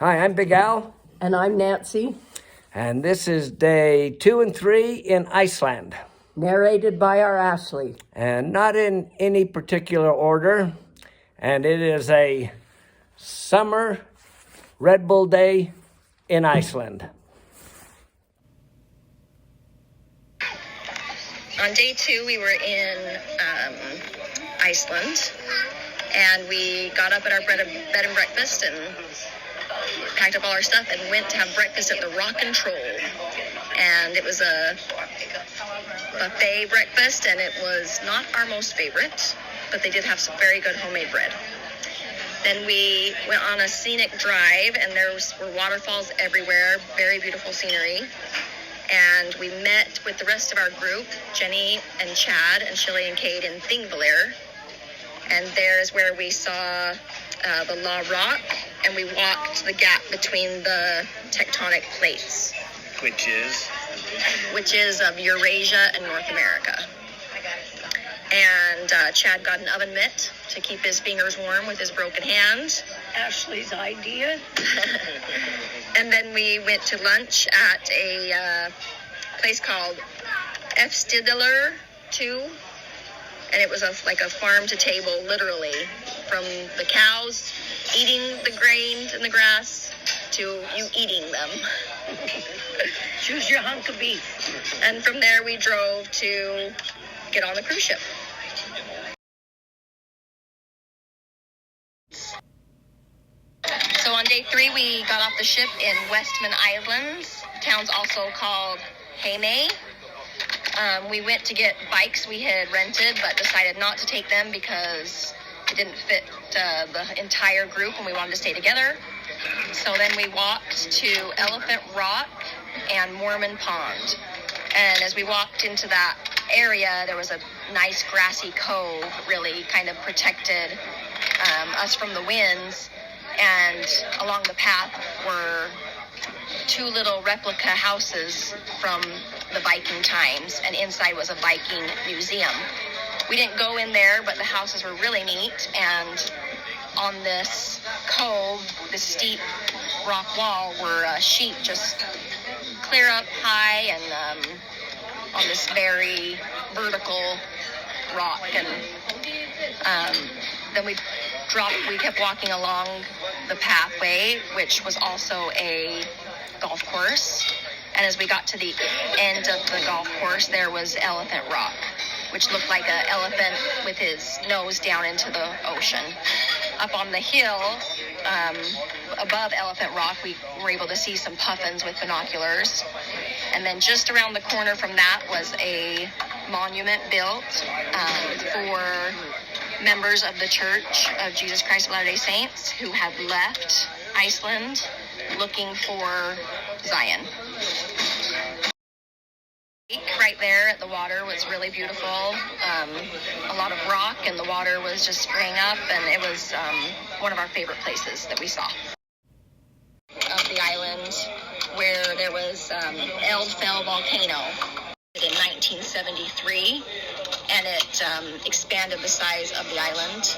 Hi, I'm Big Al, And I'm Nancy, and this is day 2 and 3 in Iceland. narrated by our Ashley. And not in any particular order, and it is a summer Red Bull day in Iceland. On day 2, we were in Iceland, and we got up at our bed and breakfast and packed up all our stuff and went to have breakfast at the Rock and Troll. And it was a buffet breakfast, and it was not our most favorite, but they did have some very good homemade bread. Then we went on a scenic drive, and there were waterfalls everywhere, very beautiful scenery. And we met with the rest of our group, Jenny and Chad and Shelley and Kate in Thingvellir. And there is where we saw the La Rock, and we walked the gap between the tectonic plates. Which is of Eurasia and North America. And Chad got an oven mitt to keep his fingers warm with his broken hand. Ashley's idea. And then we went to lunch at a place called Efstidler 2. And it was like a farm to table, literally, from the cows eating the grain in the grass to you eating them. Choose your hunk of beef. And from there we drove to get on the cruise ship. So on day 3, we got off the ship in Westman Islands. The town's also called Heimei. We went to get bikes we had rented, but decided not to take them because it didn't fit the entire group and we wanted to stay together. So then we walked to Elephant Rock and Mormon Pond. And as we walked into that area, there was a nice grassy cove, really kind of protected us from the winds. And along the path were 2 little replica houses from the Viking times, and inside was a Viking museum. We didn't go in there, but the houses were really neat, and on this cove, the steep rock wall, were sheep just clear up high and on this very vertical rock. And then we kept walking along the pathway, which was also a golf course. And as we got to the end of the golf course, there was Elephant Rock, which looked like an elephant with his nose down into the ocean. Up on the hill, above Elephant Rock, we were able to see some puffins with binoculars. And then just around the corner from that was a monument built for members of the Church of Jesus Christ of Latter-day Saints who had left Iceland looking for Zion. Right there at the water was really beautiful. A lot of rock, and the water was just spraying up, and it was one of our favorite places that we saw. Of the island, where there was Eldfell volcano in 1973, and it expanded the size of the island.